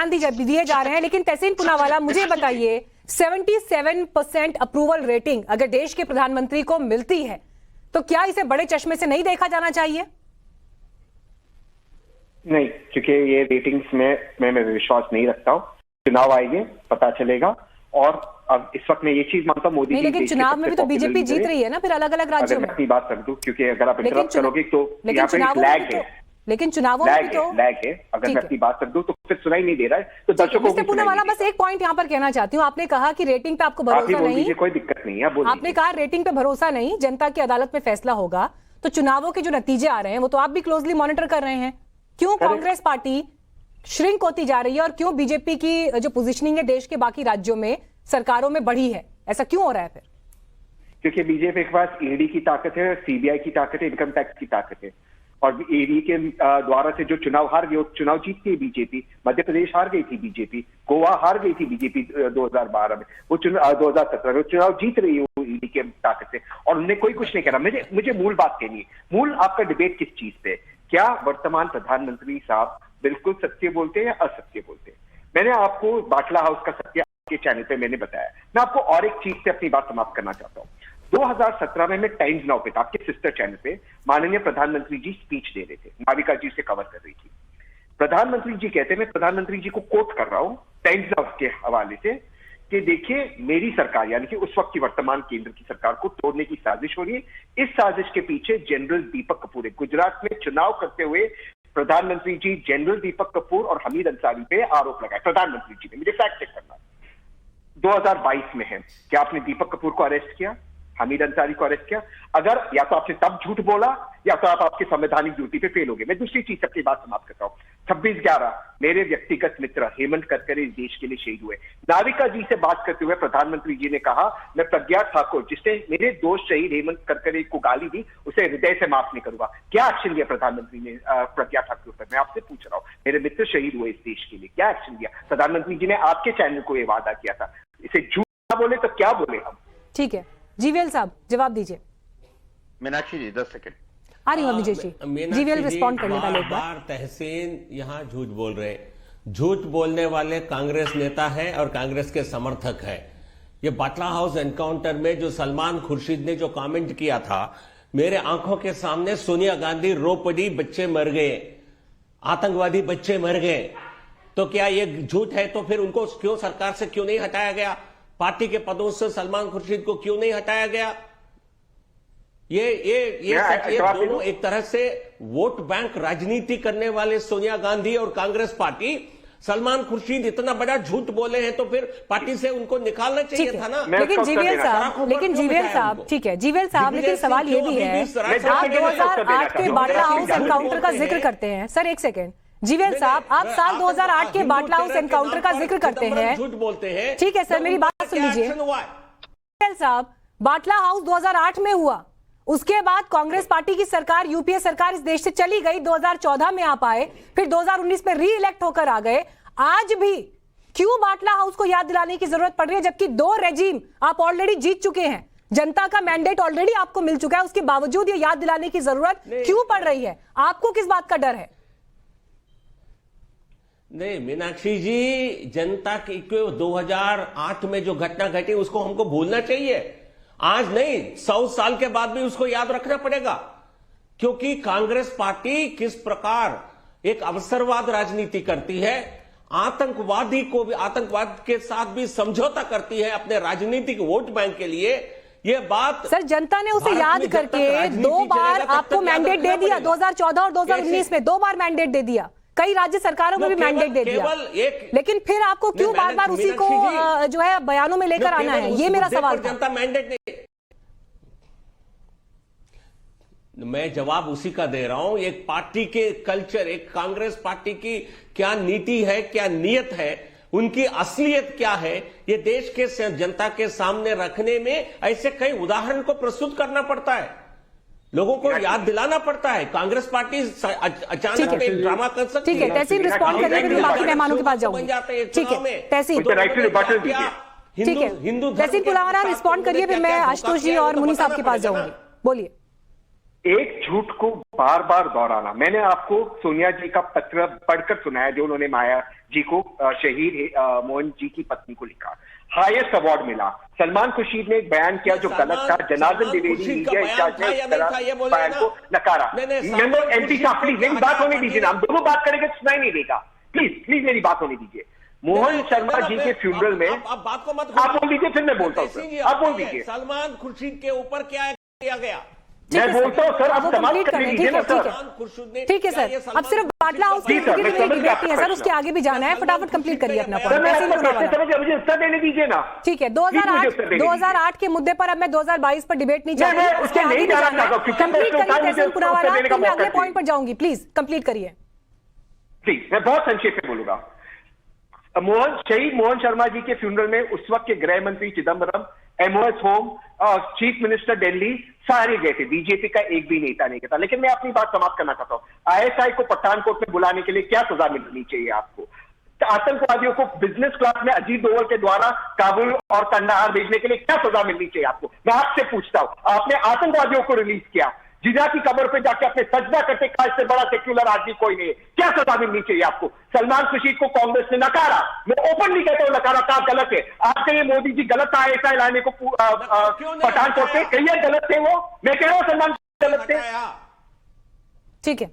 बयान दिए जा रहे हैं, लेकिन तहसीन पूनावाला मुझे बताइए 77% अप्रूवल रेटिंग अगर देश के प्रधानमंत्री को मिलती है तो क्या इसे बड़े चश्मे से नहीं देखा जाना चाहिए? नहीं, क्योंकि ये रेटिंग्स में मैं विश्वास नहीं रखता हूँ। चुनाव आएंगे, पता चलेगा। और अब इस वक्त मैं ये चीज मानता हूँ मोदी जी, लेकिन चुनाव में भी तो बीजेपी जीत रही है ना फिर अलग अलग राज्यों में। अपनी बात कर दूं, क्योंकि अगर आप इंटरप्ट करोगे तो यहाँ पे लैग है। लेकिन चुनावों में तो लैग है। अगर मैं अपनी बात कर दूं तो फिर सुनाई नहीं दे रहा है, तो दर्शकों को पूनावाला बस एक पॉइंट यहाँ पर कहना चाहती हूँ। आपने कहा कि रेटिंग पे आपको भरोसा नहीं, कोई दिक्कत नहीं है। आपने कहा रेटिंग पे भरोसा नहीं, जनता की अदालत में फैसला होगा। तो चुनावों के जो नतीजे आ रहे हैं वो तो आप भी क्लोजली मॉनिटर कर रहे हैं। क्यों कांग्रेस पार्टी श्रिंक होती जा रही है और क्यों बीजेपी की जो पोजीशनिंग है देश के बाकी राज्यों में सरकारों में बढ़ी है, ऐसा क्यों हो रहा है फिर? क्योंकि बीजेपी के पास ईडी की ताकत है, सीबीआई की ताकत है, इनकम टैक्स की ताकत है। और ईडी के द्वारा से जो चुनाव हार गए, चुनाव जीत गई बीजेपी। मध्य प्रदेश हार गई थी बीजेपी, गोवा हार गई थी बीजेपी 2012 में, वो 2017 में चुनाव जीत रही है वो ईडी के ताकत से। और उन्हें कोई कुछ नहीं करा। मुझे मूल बात कहनी है, मूल आपका डिबेट किस चीज पे? क्या वर्तमान प्रधानमंत्री साहब बिल्कुल सत्य बोलते हैं या असत्य बोलते हैं? मैंने आपको बाटला हाउस का सत्य के चैनल पे मैंने बताया। मैं आपको और एक चीज से अपनी बात समाप्त करना चाहता हूँ। 2017 में मैं टाइम्स नाउ पे था, आपके सिस्टर चैनल पे, माननीय प्रधानमंत्री जी स्पीच दे रहे थे, माविका जी से कवर कर रही थी। प्रधानमंत्री जी कहते हैं, मैं प्रधानमंत्री जी को कोट कर रहा हूं टाइम्स नाउ के हवाले से, कि देखिए मेरी सरकार यानी कि उस वक्त की वर्तमान केंद्र की सरकार को तोड़ने की साजिश हो रही है। इस साजिश के पीछे जनरल दीपक कपूर है। गुजरात में चुनाव करते हुए प्रधानमंत्री जी जनरल दीपक कपूर और हमीद अंसारी पे आरोप लगाए प्रधानमंत्री जी ने। मुझे फैक्ट चेक करना 2022 में है। क्या आपने दीपक कपूर को अरेस्ट किया, हमीद अंसारी को अरेस्ट किया? अगर या तो आपने तब झूठ बोला या तो आप आपकी संवैधानिक ड्यूटी पे फेल हो गए। मैं दूसरी चीज अपनी बात समाप्त करता हूं। 26/11 मेरे व्यक्तिगत मित्र हेमंत करकरे इस देश के लिए शहीद हुए। नाविका जी से बात करते हुए प्रधानमंत्री जी ने कहा, मैं प्रज्ञा ठाकुर जिसने मेरे दोस्त शहीद हेमंत करकरे को गाली दी उसे हृदय से माफ नहीं करूंगा। क्या एक्शन लिया प्रधानमंत्री ने प्रज्ञा ठाकुर पर? मैं आपसे पूछ रहा हूं, मेरे मित्र शहीद हुए इस देश के लिए, क्या एक्शन लिया प्रधानमंत्री जी ने? आपके चैनल को यह वादा किया था। इसे झूठ ना बोले तो क्या बोले हम? ठीक है, जीवीएल साहब जवाब दीजिए। मीनाक्षी जी 10 सेकंड आ रही हूं विजय जी। जीवीएल रिस्पॉन्ड करने वाले एक बार। तहसीन यहाँ झूठ बोल रहे हैं। झूठ बोलने वाले कांग्रेस नेता है और कांग्रेस के समर्थक है। ये बाटला हाउस एनकाउंटर में जो सलमान खुर्शीद ने जो कमेंट किया था, मेरे आंखों के सामने सोनिया गांधी रो पड़ी, बच्चे मर गए, आतंकवादी बच्चे मर गए। तो क्या ये झूठ है? तो फिर उनको क्यों सरकार से क्यों नहीं हटाया गया? पार्टी के पदों से सलमान खुर्शीद को क्यों नहीं हटाया गया? ये दोनों एक तरह से वोट बैंक राजनीति करने वाले सोनिया गांधी और कांग्रेस पार्टी, सलमान खुर्शीद इतना बड़ा झूठ बोले हैं तो फिर पार्टी से उनको निकालना चाहिए था ना। लेकिन जीवीएल साहब ठीक है जीवीएल साहब, लेकिन सवाल ये भी है, आप 2008 के बाटला हाउस एनकाउंटर का जिक्र करते हैं। सर एक सेकेंड, जीवीएल साहब आप साल 2008 के बाटला हाउस एनकाउंटर का जिक्र करते हैं, झूठ बोलते हैं। ठीक है सर, मेरी बात सुन लीजिए। जीवीएल साहब, बाटला हाउस 2008 में हुआ, उसके बाद कांग्रेस पार्टी की सरकार, यूपीए सरकार इस देश से चली गई, 2014 में आप आए, फिर 2019 में री इलेक्ट होकर आ गए। आज भी क्यों बाटला हाउस को याद दिलाने की जरूरत पड़ रही है, जबकि 2 रेजिम आप ऑलरेडी जीत चुके हैं, जनता का मैंडेट ऑलरेडी आपको मिल चुका है, उसके बावजूद ये याद दिलाने की जरूरत क्यों पड़ रही है? आपको किस बात का डर है? नहीं मीनाक्षी जी, जनता की 2008 में जो घटना घटी उसको हमको भूलना चाहिए। आज नहीं, 100 साल के बाद भी उसको याद रखना पड़ेगा, क्योंकि कांग्रेस पार्टी किस प्रकार एक अवसरवाद राजनीति करती है, आतंकवादी को भी, आतंकवाद के साथ भी समझौता करती है अपने राजनीतिक वोट बैंक के लिए। ये बात सर जनता ने उसे याद करके 2 बार आपको मैंडेट दे दिया, 2014 और 2019 में 2 बार मैंडेट दे दिया, कई राज्य सरकारों में भी मैंडेट दे दिया, लेकिन फिर आपको क्यों बार बार उसी को जो है बयानों में लेकर आना है? ये मेरा सवाल था। जनता मैंडेट नहीं, मैं जवाब उसी का दे रहा हूं। एक पार्टी के कल्चर, एक कांग्रेस पार्टी की क्या नीति है, क्या नीयत है, उनकी असलियत क्या है, ये देश के जनता के सामने रखने में ऐसे कई उदाहरण को प्रस्तुत करना पड़ता है, लोगों को याद दिलाना पड़ता है। कांग्रेस पार्टी अचानक एक ड्रामा कर सकती है। ठीक है, तहसीन रिस्पॉन्ड करने के लिए बाकी मेहमानों के पास जाऊंगी। ठीक है तहसीन, ठीक है तहसीन पुलावरा रिस्पॉन्ड करिए, फिर मैं आशुतोष जी और मुनी साहब के पास जाऊंगी। बोलिए। एक झूठ को बार बार दोहराना। मैंने आपको सोनिया जी का पत्र पढ़कर सुनाया जो उन्होंने माया जी को, शहीद मोहन जी की पत्नी को लिखा। हाईएस्ट अवार्ड मिला। सलमान खुर्शीद ने एक बयान किया जो गलत था। जनार्दन द्विवेदी मीडिया इंचार्ज ने इस तरह बयान को नकारा। एमपी साहब प्लीज मेरी बात होने दीजिए ना, हम दोनों बात करेंगे तो सुनाई नहीं देगा। प्लीज प्लीज मेरी बात होने दीजिए। मोहन शर्मा जी के फ्यूनरल में आप बात को मत आप बोल दीजिए, फिर मैं बोलता हूँ। आप बोल दीजिए। सलमान खुर्शीद के ऊपर क्या किया गया? मैं बोलता हूँ सर, आप समाप्त कर लीजिए ना सर। ठीक है सर, अब सिर्फ बाटला हाउस की डिबेट नहीं है सर, उसके आगे भी जाना है। फटाफट कंप्लीट करिए अपना पॉइंट। मुझे उत्तर देने दीजिए ना। ठीक है, 2008 के मुद्दे पर अब मैं 2022 पर डिबेट नहीं चाहती, उसके आगे भी जाना है। कंप्लीट करिए तहसीन पुरावाला, फिर मैं अगले पॉइंट पर जाऊंगी। प्लीज कंप्लीट करिए। प्लीज, मैं बहुत संक्षेप में बोलूंगा। शहीद मोहन शर्मा जी के फ्यूनरल में उस वक्त के गृह मंत्री Chidambaram, MOS home, chief minister Delhi सारे गए थे। बीजेपी का एक भी नेता नहीं था। लेकिन मैं अपनी बात समाप्त करना चाहता हूं। आईएसआई को पठानकोट में बुलाने के लिए क्या सजा मिलनी चाहिए आपको? आतंकवादियों को बिजनेस क्लास में अजीत डोवल के द्वारा काबुल और कंडाहार भेजने के लिए क्या सजा मिलनी चाहिए आपको? मैं आपसे पूछता हूं। आपने आतंकवादियों को रिलीज किया, जिजा की कब्र पे जाके अपने सजदा करते कहा इससे बड़ा सेक्युलर आदमी कोई नहीं है। क्या सजा मिलनी चाहिए आपको? सलमान खुर्शीद को कांग्रेस ने नकारा। मैं ओपनली कहता हूं नकारा, कहा गलत है। आप कहिए मोदी जी गलत था आईएसआई लाने को पठानकोट पे, कहिए गलत थे वो। मैं कह रहा हूं सलमान गलत थे। ठीक है।